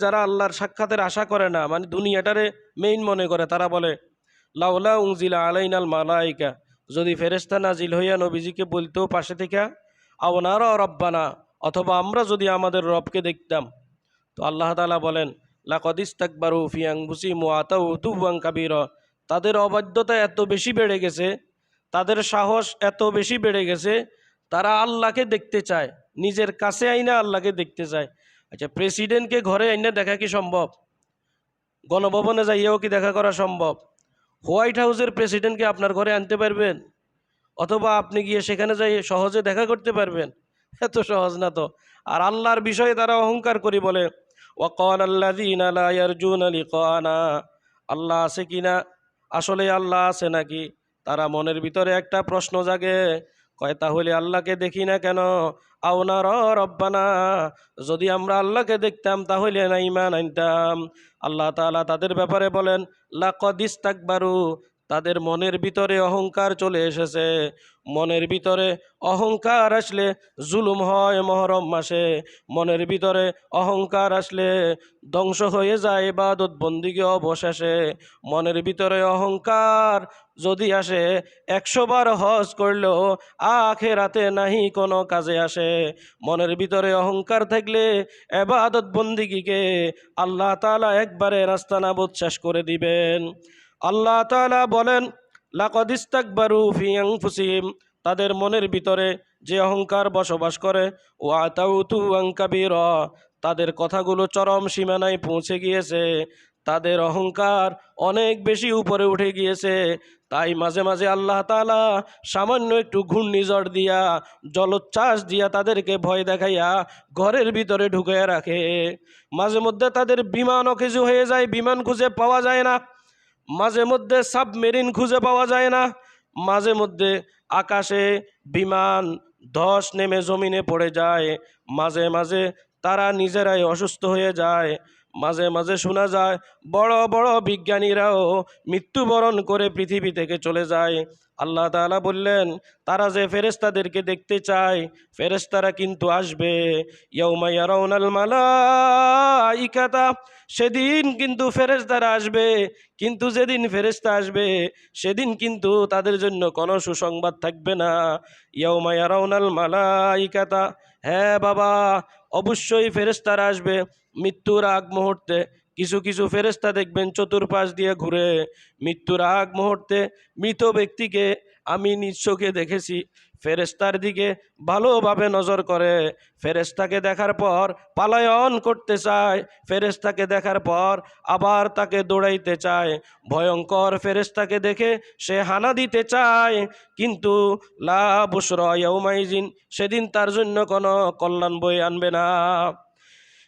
যারা আল্লাহর সাক্ষাতের আশা করে না, মানে দুনিয়াটারে মেইন মনে করে, তারা বলে লাউলা উনজিলা আলাইনাল মালাইকা, যদি ফেরেশতা নাজিল হইয়া নবীজিকে বলতো পাশে থেকে, আও নারা রব্বানা, অথবা আমরা যদি আমাদের রবকে দেখতাম। তো আল্লাহ তাআলা বলেন লাকাদ ইস্তাকবারু ফি আনফুসিহিম ওয়া আতাউ উতুওয়ান কাবীরা, তাদের অবাধ্যতা এত বেশি বেড়ে গেছে, তাদের সাহস এত বেশি বেড়ে গেছে, তারা আল্লাহকে দেখতে চায়, নিজের কাছে আইনা আল্লাহকে দেখতে চায়। আচ্ছা, প্রেসিডেন্টকে ঘরে আইনা দেখা কি সম্ভব? গণভবনে যাইয়াও কি দেখা করা সম্ভব? হোয়াইট হাউসের প্রেসিডেন্টকে আপনার ঘরে আনতে পারবেন? অথবা আপনি গিয়ে সেখানে যাই সহজে দেখা করতে পারবেন? এত সহজ না তো। আর আল্লাহর বিষয়ে তারা অহংকার করি বলে ওয়াকাল আল্লাযীনা লা ইয়ারজুনা লিকানা, আল্লাহ আছে কিনা, আসলে আল্লাহ আছে নাকি, তারা মনের ভিতরে একটা প্রশ্ন জাগে। কয় তাহলে আল্লাহকে দেখি না কেন? আও নারা রব্বানা, যদি আমরা আল্লাহকে দেখতাম তাহলে না ঈমান আনতাম। আল্লাহ তাআলা তাদের ব্যাপারে বলেন লাকাদ ইস্তাকবারু, তাদের মনের ভিতরে অহংকার চলে এসেছে। মনের ভিতরে অহংকার আসলে জুলুম হয় মহরম মাসে। মনের ভিতরে অহংকার আসলে ধ্বংস হয়ে যায় ইবাদত বন্দিগি অবশেষে। মনের ভিতরে অহংকার যদি আসে 100 বার হজ করলেও আখেরাতে নাহি কোনো কাজে আসে। মনের ভিতরে অহংকার থাকলে ইবাদত বন্দিগিকে আল্লাহ তাআলা একবারে নাস্তানাবুদ শেষ করে দিবেন। আল্লাহ তাআলা বলেন লাকাদ ইস্তাকবারু ফি আনফুসিহিম, তাদের মনের ভিতরে যে অহংকার বসবাস করে, ওয়া আতাউ উতুওয়ান কাবীরা, তাদের কথাগুলো চরম সীমানায় পৌঁছে গিয়েছে, তাদের অহংকার অনেক বেশি উপরে উঠে গিয়েছে। তাই মাঝে মাঝে আল্লাহ তাআলা সামান্য একটু ঘূর্ণিঝড় দিয়া, জলোচ্ছ্বাস দিয়া তাদেরকে ভয় দেখাইয়া ঘরের ভিতরে ঢুকিয়ে রাখে। মাঝে মধ্যে তাদের বিমান অকেজো হয়ে যায়, বিমান খুঁজে পাওয়া যায় না। মাঝে মধ্যে সাবমেরিন খুঁজে পাওয়া যায় না। মাঝে মধ্যে আকাশে বিমান ধস নেমে জমিনে পড়ে যায়। মাঝে মাঝে তারা নিজেরাই অসুস্থ হয়ে যায়। মাঝে মাঝে শোনা যায় বড় বড় বিজ্ঞানীরাও মৃত্যুবরণ করে পৃথিবী থেকে চলে যায়। আল্লাহ তাআলা বললেন তারা যে ফেরেশতাদেরকে দেখতে চায়, ফেরেশতারা কিন্তু আসবে। ইয়াউমা ইয়ারাউনাল মালাইকাতা, সেদিন কিন্তু ফেরেশতারা আসবে। কিন্তু যেদিন ফেরেশতা আসবে সেদিন কিন্তু তাদের জন্য কোনো সুসংবাদ থাকবে না। ইয়াউমা ইয়ারাউনাল মালাইকাতা, হ্যাঁ বাবা, অবশ্যই ফেরেশতারা আসবে মৃত্যুর আগ মুহূর্তে। কিছু কিছু ফেরেশতা দেখবেন চতুর্পাশ দিয়ে ঘুরে। মৃত্যুর আগ মুহূর্তে মৃত ব্যক্তিকে আমি নিজ চোখে দেখেছি, ফেরেশতার দিকে ভালোভাবে নজর করে। ফেরেশতাকে দেখার পর পালায়ন করতে চায়, ফেরেশতাকে দেখার পর আবার তাকে দৌড়াইতে চায়। ভয়ঙ্কর ফেরেশতাকে দেখে সে হানা দিতে চায়, কিন্তু লা বুশরা ইয়াউমাইজিন, সেদিন তার জন্য কোনো কল্যাণ বয়ে আনবে না।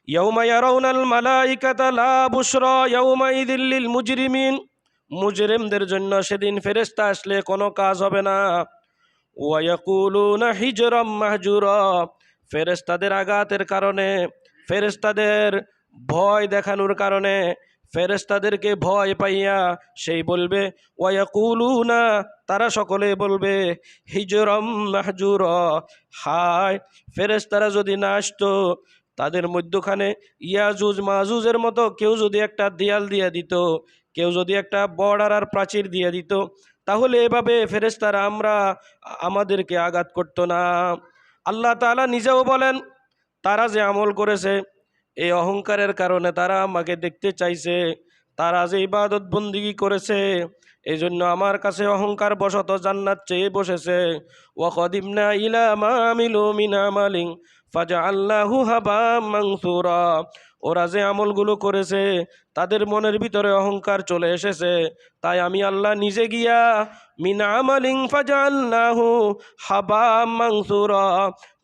ইয়াউমা ইয়ারাউনাল মালাইকাতা লা বুশরা ইয়াউমাইযিল লিল মুজরিমিন, মুজরিমদের জন্য সেদিন ফেরেশতা আসলে কোনো কাজ হবে না। ওয়া ইয়াকুলুনা হিজরাম মাহজুরা, ফেরেশতাদের আঘাতের কারণে, ফেরেশতাদের ভয় দেখানোর কারণে, ফেরেশতাদেরকে ভয় পাইয়া সেই বলবে ওয়া ইয়াকুলুনা, তারা সকলে বলবে হিজরাম মাহজুরা, হায় ফেরেশতারা যদি না আসতো, তাদের মধ্যখানে ইয়াজুজ মাজুজের মতো কেউ যদি একটা দেয়াল দিয়ে দিত, কেউ যদি একটা বর্ডার আর প্রাচীর দিয়ে দিত, তাহলে এভাবে ফেরেশতারা আমাদেরকে আঘাত করতো না। আল্লাহ তাআলা নিজেও বলেন তারা যে আমল করেছে, এই অহংকারের কারণে তারা আমাকে দেখতে চাইছে, তারা যে ইবাদত বন্দিগি করেছে, এই জন্য আমার কাছে অহংকার বশত জান্নাত চেয়ে বসেছে। ওয়া কদিমনা ইলা মা আমিলু মিন আমালিন ফাজআলনাহু হাবাম মানসুরা, ওরা যে আমলগুলো করেছে তাদের মনের ভিতরে অহংকার চলে এসেছে, তাই আমি আল্লাহ নিজে গিয়া মিন আমালিন ফাজআলনাহু হাবাম মানসুরা,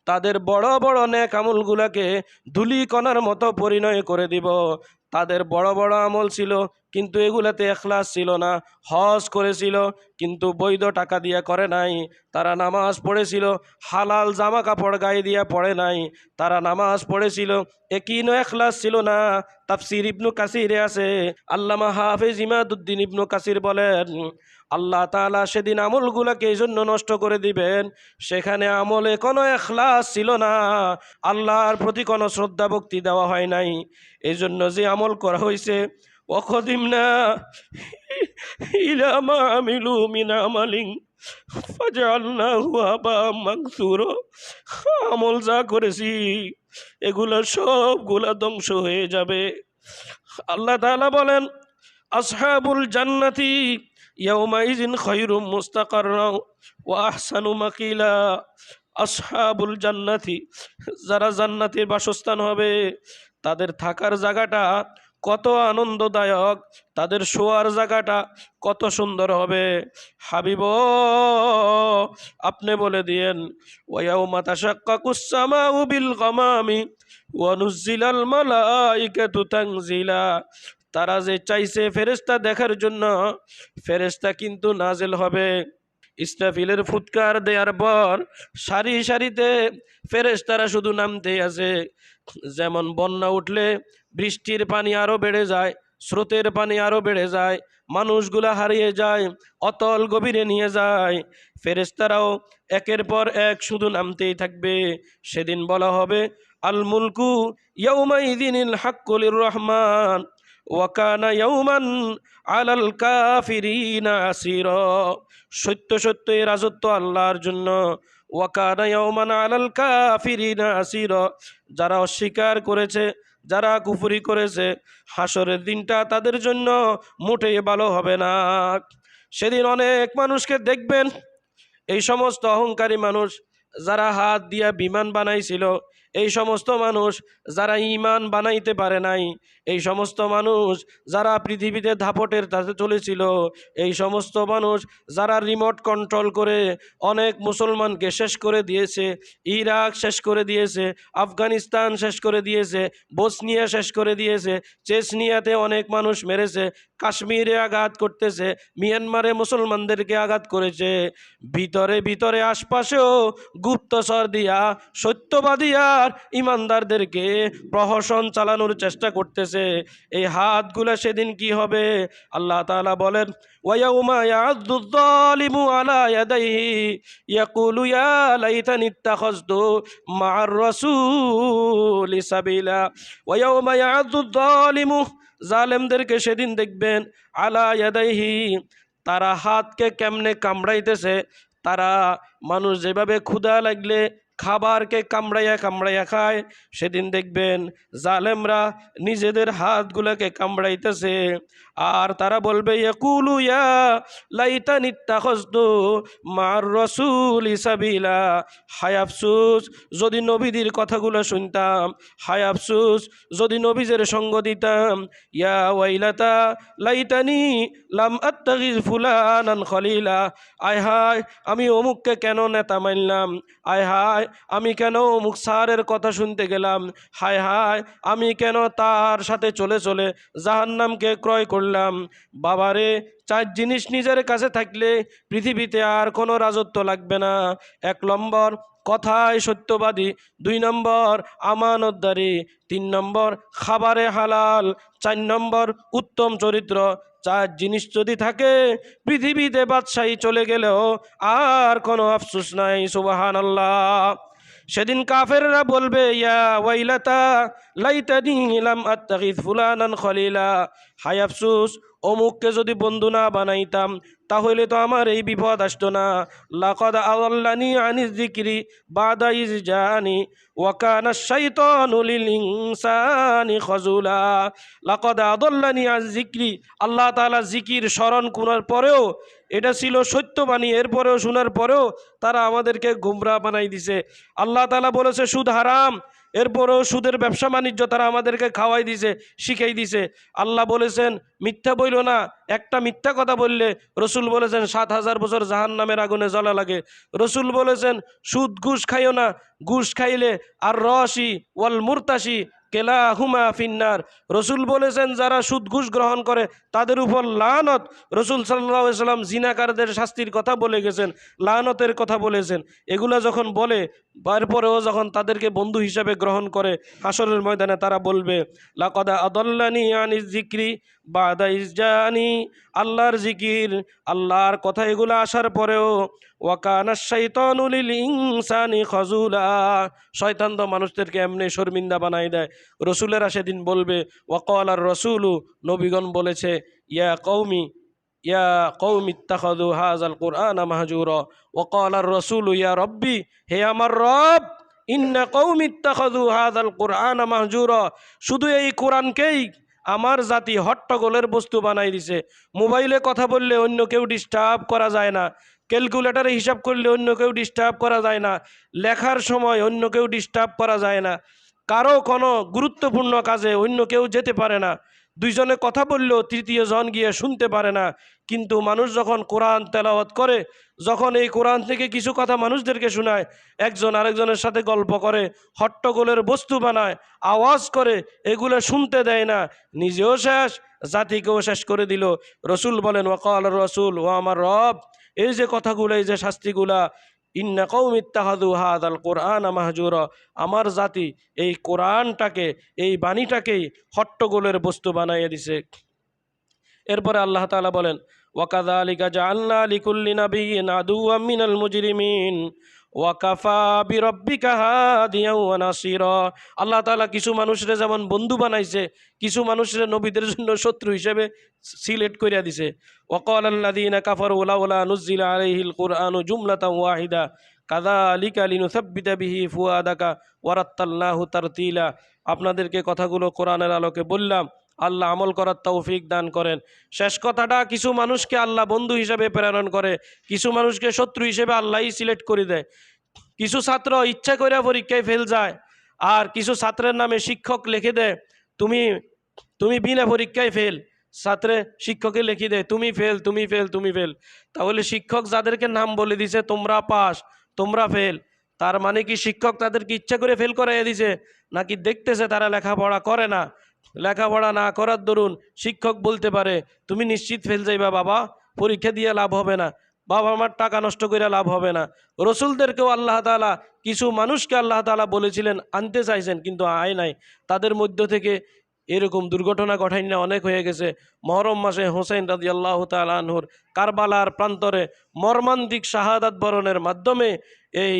তাদের বড় বড় নেক আমলগুলোকে ধুলিকণার মতো পরিণয় করে দিব। তাদের বড় বড় আমল ছিল, কিন্তু এগুলাতে এখলাস ছিল না। হজ করেছিল, কিন্তু বৈধ টাকা দিয়ে করে নাই। তারা নামাজ পড়েছিল, হালাল জামা কাপড় গায়ে দিয়ে পড়ে নাই। তারা নামাজ পড়েছিল, একিনও এখলাস ছিল না। তাফসির ইবনু কাসিরে আছে, আল্লামা হাফেজ ইমাদুদ্দিন ইবনু কাসির বলেন, আল্লাহ তাআলা সেদিন আমলগুলোকে এই জন্য নষ্ট করে দিবেন, সেখানে আমলে কোনো এখলাস ছিল না, আল্লাহর প্রতি কোনো শ্রদ্ধা ভক্তি দেওয়া হয় নাই। এই জন্য যে আমল করা হয়েছে, ওয়াকদিমনা ইলা মা আমিলু মিন আমালিন ফাজআলনাহু হাবাআম মাগসুরা, আমল যা করেছি এগুলো সবগুলা ধ্বংস হয়ে যাবে। আল্লাহ তাআলা বলেন, আসহাবুল জান্নাতি ইয়াউমাইযিন খায়রুম মুস্তাকাররা ওয়া আহসানু মাকিলা। আসহাবুল জান্নাতি, যারা জান্নাতের বাসস্থান হবে, তাদের থাকার জায়গাটা কত আনন্দদায়ক, তাদের শোয়ার জায়গাটা কত সুন্দর হবে। হাবিব, আপনি বলে দিয়েন, ওয়ায়াউমা তাশাক্কাকুস সামাউ বিল গামামি ওয়া নুজ্জিলাল মালাইকাতু তানজিলা। তারা যে চাইছে ফেরেশতা দেখার জন্য, ফেরেশতা কিন্তু নাজেল হবে। ইসরাফিলের ফুৎকার দেওয়ার পর সারি সারিতে ফেরেশতারা শুধু নামতেই আছে। যেমন বন্যা উঠলে বৃষ্টির পানি আরো বেড়ে যায়, স্রোতের পানি আরো বেড়ে যায়, মানুষগুলা হারিয়ে যায়, অতল গভীরে নিয়ে যায়, ফেরেশতারাও একের পর এক শুধু নামতেই থাকবে। সেদিন বলা হবে, আল মুলকু ইয়াউমাইযিনিল হাক্কু লির-রহমান ওয়া কানা ইয়াউমান আলাল কাফিরিনা আসীরা। সত্য সত্য এই রাজত্ব আল্লাহর জন্য। ওয়া কানা ইয়াউমান আলাল কাফিরিনা আসীরা। যারা অস্বীকার করেছে, যারা কুফরি করেছে, হাসরের দিনটা তাদের জন্য মোটেই ভালো হবে না। সেদিন অনেক মানুষকে দেখবেন, এই সমস্ত অহংকারী মানুষ যারা হাত দিয়া বিমান বানাইছিল, এই সমস্ত মানুষ যারা ঈমান বানাইতে পারে নাই, এই সমস্ত মানুষ যারা পৃথিবীতে দাপটের তাতে চলেছিল, এই সমস্ত মানুষ যারা রিমোট কন্ট্রোল করে অনেক মুসলমানকে শেষ করে দিয়েছে, ইরাক শেষ করে দিয়েছে, আফগানিস্তান শেষ করে দিয়েছে, বসনিয়া শেষ করে দিয়েছে, চেচনিয়াতে অনেক মানুষ মেরেছে, কাশ্মীরে আঘাত করতেছে, মিয়ানমারে মুসলমানদেরকে আঘাত করেছে, ভিতরে ভিতরে আশপাশেও গুপ্তচর দিয়া সত্যবাদী আর ইমানদারদেরকে প্রহসন চালানোর চেষ্টা করতেছে। এই হাতগুলা সেদিন কি হবে? আল্লাহ তাআলা বলেন, ওয়ায়াউমা ইয়া'আদ্দুয যালিমু আলা ইয়াদাইহি ইয়াকুলু ইয়া লাইতানি ইত্তাখাযতু মা'আর রাসূলি সাবিলা। ওয়ায়াউমা ইয়া'আদ্দুয যালিমু, জালেমদেরকে সেদিন দেখবেন, আলা ইয়াদাইহি, তারা হাতকে কেমনে কামড়াইতেছে। তারা মানুষ যেভাবে ক্ষুধা লাগলে খাবারকে কামড়াইয়া কামড়াইয়া খায়, সেদিন দেখবেন জালেমরা নিজেদের হাতগুলোকে কামড়াইতেছে। আর তারা বলবে, ইয়াকুলু ইয়া লাইতানি ইত্তাখাযতু মা'আর রাসূলি সাবিলা। হায় আফসোস যদি নবীদের কথাগুলো শুনতাম, হায় আফসোস যদি নবীদের সঙ্গ দিতাম। ইয়া ওয়াইলাতা লাইতানি লাম আত্তাখিয ফুলানান খলিলা। আয় হায়, আমি অমুককে কেন নেতা মানলাম। আয় হায়, আমি কেন অমুক স্যারের কথা শুনতে গেলাম। হায় হায়, আমি কেন তার সাথে চলে চলে জাহান্নামকে ক্রয় করলাম। বাবারে, চার জিনিস নিজের কাছে থাকলে পৃথিবীতে আর কোনো রাজত্ব লাগবে না। 1 নম্বর কথায় সত্যবাদী, 2 নম্বর আমানতদারি, 3 নম্বর খাবারে হালাল, 4 নম্বর উত্তম চরিত্র। 4 জিনিস যদি থাকে, পৃথিবীতে বাদশাহী চলে গেলেও আর কোনো আফসোস নাই। সুবহানাল্লাহ। সেদিন কাফেররা বলবে, ইয়া ওয়াইলাতা লাইতানি লাম আত্তাখিয ফুলানান খলিলা। হায় আফসোস, অমুককে যদি বন্ধু না বানাইতাম তাহলে তো আমার এই বিপদ আসতো না। লাকাদ আযাল্লানি আনিয যিকরি বাদা ইয জাআনি ওয়া কানা আশ-শাইতানু লিল ইনসানি খাযুলা। লাকাদ আযাল্লানি আন যিকরি, আল্লাহ তাআলা জিকির স্মরণ করার পরেও, এটা ছিল সত্যবাণী, এরপরেও শোনার পরেও তারা আমাদেরকে গুমরাহ বানাই দিছে। আল্লাহ তাআলা বলেছে সুদ হারাম, এরপরেও সুদের ব্যবসা বাণিজ্য তারা আমাদেরকে খাওয়াই দিছে, শিখাই দিছে। আল্লাহ বলেছেন মিথ্যা বইল না, একটা মিথ্যা কথা বললে রসুল বলেছেন 7000 বছর জাহান্নামের আগুনে জ্বলা লাগে। রসুল বলেছেন সুদ ঘুষ খাইও না, ঘুষ খাইলে আর রশি ওয়াল মুরতাশি কেলাহুমা ফিন্নার। রসুল বলেছেন যারা সুদ ঘুষ গ্রহণ করে তাদের উপর লানত। রসুল সাল্লাল্লাহু আলাইহি সাল্লাম জিনাকারদের শাস্তির কথা বলে গেছেন, লানতের কথা বলেছেন। এগুলা যখন বলে, তারপরেও যখন তাদেরকে বন্ধু হিসাবে গ্রহণ করে হাসরের ময়দানে তারা বলবে লাকাদ আদাল্লানি আনিজ যিকরি বাদা ইজ জানি। আল্লাহর জিকির, আল্লাহর কথা এগুলো আসার পরেও ওয়াকানা শাইতানু লিল ইনসানি খাজুলা, শয়তান তো মানুষদেরকে এমনি শর্মিন্দা বানাই দেয়। রসুলেরা সেদিন বলবে ওয়াকালার রসুলু, নবীগণ বলেছে ইয়া কওমি ইয়া কওমি ইত্তাখাযু হাযাল কুরআনা মাহজুরা। ওয়াকালার রসুলু ইয়া রব্বি, হে আমার রব, ইন্না কওমি ইত্তাখাযু হাযাল কুরআনা মাহজুরা, শুধু এই কোরআনকেই আমার জাতি হট্টগোলের বস্তু বানাই দিছে। মোবাইলে কথা বললে অন্য কেউ ডিস্টার্ব করা যায় না, ক্যালকুলেটারে হিসাব করলে অন্য কেউ ডিস্টার্ব করা যায় না, লেখার সময় অন্য কেউ ডিস্টার্ব করা যায় না, কারো কোনো গুরুত্বপূর্ণ কাজে অন্য কেউ যেতে পারে না, দুইজনে কথা বললেও তৃতীয় জন গিয়ে শুনতে পারে না। কিন্তু মানুষ যখন কোরআন তেলাওয়াত করে, যখন এই কোরআন থেকে কিছু কথা মানুষদেরকে শোনায়, একজন আরেকজনের সাথে গল্প করে, হট্টগোলের বস্তু বানায়, আওয়াজ করে, এগুলো শুনতে দেয় না, নিজেও শেষ, জাতিকেও শেষ করে দিল। রসুল বলেন ওয়াকাল রসুল, ও আমার রব, এই যে কথাগুলো, এই যে শাস্তিগুলা, ইন্না কওমি ইত্তাখাযু হাযাল কুরআনা মাহজুরা, আমার জাতি এই কোরআনটাকে, এই বাণীটাকেই হট্টগোলের বস্তু বানাইয়া দিছে। এরপরে আল্লাহ তাআলা বলেন ওয়াকাযালিকা জাআলনা লিকুল্লি নাবিয়্যিন আদুওয়াম মিনাল মুজরিমিন ওয়াকাফা বিরাব্বিকা হাদিয়াও ওয়া নাসীরা। আল্লাহ তাআলা কিছু মানুষরে যেমন বন্ধু বানাইছে, কিছু মানুষরে নবীদের জন্য শত্রু হিসেবে সিলেক্ট করিয়া দিছে। ওয়াকালাল্লাযীনা কাফারু লাউলা নুজ্জিলা আলাইহিল কুরআনু জুমলাতান ওয়াহিদা কাযালিকা লিনুসাব্বিতা বিহি ফুয়াদাকা ওয়ারাত্তালনাহু তারতিলা। আপনাদেরকে কথাগুলো কোরআনের আলোকে বললাম, আল্লাহ আমল করার তৌফিক দান করেন। শেষ কথাটা, কিছু মানুষকে আল্লাহ বন্ধু হিসেবে প্রেরণ করে, কিছু মানুষকে শত্রু হিসেবে আল্লাহই সিলেক্ট করে দেয়। কিছু ছাত্র ইচ্ছা করে পরীক্ষায় ফেল যায়, আর কিছু ছাত্রের নামে শিক্ষক লিখে দেয় তুমি তুমি বিনা পরীক্ষায় ফেল, ছাত্রে শিক্ষকে লিখে দেয় তুমি ফেল, তুমি ফেল, তুমি ফেল। তাহলে শিক্ষক যাদেরকে নাম বলে দিছে তোমরা পাস, তোমরা ফেল, তার মানে কি শিক্ষক তাদেরকে ইচ্ছা করে ফেল করাইয়া দিছে, নাকি দেখতেছে তারা লেখাপড়া করে না? লেখাপড়া না করার দরুন শিক্ষক বলতে পারে তুমি নিশ্চিত ফেল যাইবা বাবা, পরীক্ষা দিয়ে লাভ হবে না, বাবা আমার টাকা নষ্ট করে লাভ হবে না। রসুলদেরকেও আল্লাহ তাআলা কিছু মানুষকে আল্লাহ তাআলা বলেছিলেন আনতে চাইছেন, কিন্তু আয় নাই। তাদের মধ্য থেকে এরকম দুর্ঘটনা ঘটাইনা অনেক হয়ে গেছে। মহরম মাসে হোসেন রাদিয়াল্লাহু তাআলা আনহুর কারবালার প্রান্তরে মর্মান্তিক শাহাদাত বরণের মাধ্যমে এই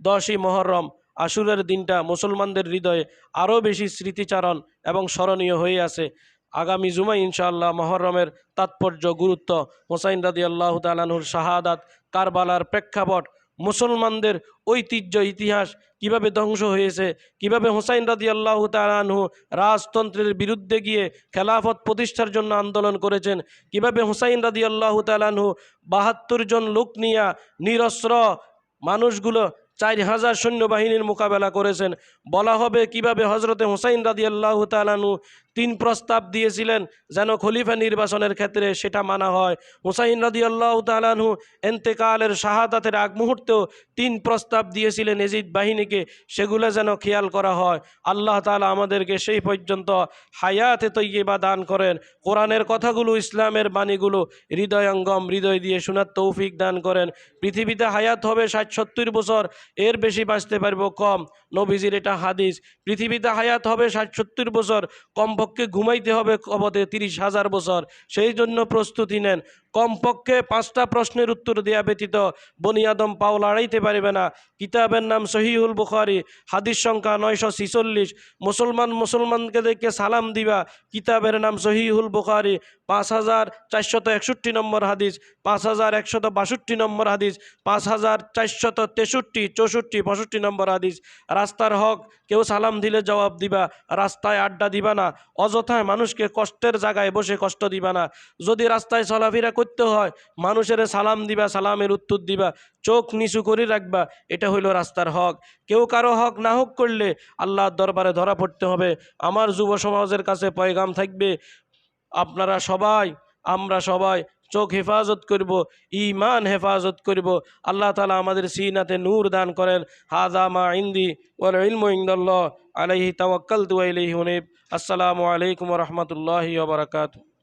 10ই মহরম আশুরের দিনটা মুসলমানদের হৃদয়ে আরও বেশি স্মৃতিচারণ এবং স্মরণীয় হয়ে আছে। আগামী জুমায় ইনশাআল্লাহ মহরমের তাৎপর্য, গুরুত্ব, হোসাইন রাদিয়াল্লাহু তাআলা আনহুর শাহাদাত, কারবালার প্রেক্ষাপট, মুসলমানদের ঐতিহ্য, ইতিহাস কিভাবে ধ্বংস হয়েছে, কিভাবে হোসাইন রাদিয়াল্লাহু তাআলা আনহু রাজতন্ত্রের বিরুদ্ধে গিয়ে খেলাফত প্রতিষ্ঠার জন্য আন্দোলন করেছেন, কিভাবে হোসাইন রাদিয়াল্লাহু তাআলা আনহু 72 জন লোক নিয়ে নিরস্ত্র মানুষগুলো 4000 সৈন্যবাহিনীর মোকাবেলা করেছেন। বলা হবে কিভাবে হজরতে হোসাইন রাদিয়াল্লাহু তাআলা আনহু 3 প্রস্তাব দিয়েছিলেন যেন খলিফা নির্বাচনের ক্ষেত্রে সেটা মানা হয়। হোসাইন রাদিয়াল্লাহু তাআলা আনহু ইন্তেকালের শাহাদাতের আগ মুহূর্তেও 3 প্রস্তাব দিয়েছিলেন এজিদ বাহিনীকে, সেগুলো যেন খেয়াল করা হয়। আল্লাহ তাআলা আমাদেরকে সেই পর্যন্ত হায়াতে তৈয়বা দান করেন। কোরআনের কথাগুলো, ইসলামের বাণীগুলো হৃদয়ঙ্গম, হৃদয় দিয়ে শোনার তৌফিক দান করেন। পৃথিবীতে হায়াত হবে 60-70 বছর, এর বেশি বাঁচতে পারবো কম, নবীজির এটা হাদিস। পৃথিবীতে হায়াত হবে 60-70 বছর, কমপক্ষে ঘুমাইতে হবে কবতে 30,000 বছর। সেই জন্য প্রস্তুতি নেন। কমপক্ষে 5টা প্রশ্নের উত্তর দেয়া ব্যতীত বনি আদম পাও লড়াইতে পারবে না। কিতাবের নাম সহিহুল বুখারী, হাদিস সংখ্যা 946। মুসলমানকে দেখে সালাম দিবা, কিতাবের নাম সহিহুল বুখারী, 5461 নম্বর হাদিস, 5162 নম্বর হাদিস, 5463, 64, 65 নম্বর হাদিস। রাস্তার হক, কেউ সালাম দিলে জবাব দিবা, রাস্তায় আড্ডা দিবা না, অযথায় মানুষকে কষ্টের জায়গায় বসে কষ্ট দিবা না। যদি রাস্তায় চলাফেরা করতে হয় মানুষের সালাম দিবা, সালামের উত্তর দিবা, চোখ নিচু করে রাখবা, এটা হইল রাস্তার হক। কেউ কারো হক না হক করলে আল্লাহর দরবারে ধরা পড়তে হবে। আমার যুব সমাজের কাছে পয়গাম থাকবে, আপনারা সবাই, আমরা সবাই চোখ হেফাজত করব, ঈমান হেফাজত করব। আল্লাহ তাআলা আমাদের সিনাতে নূর দান করেন। হাযা মা ইনদি ওয়াল ইলমু ইনদাল্লাহ আলাইহি তাওয়াক্কালতু ওয়া ইলাইহি উনীব। আসসালামু আলাইকুম ওয়া রাহমাতুল্লাহি ওয়া বারাকাতুহু।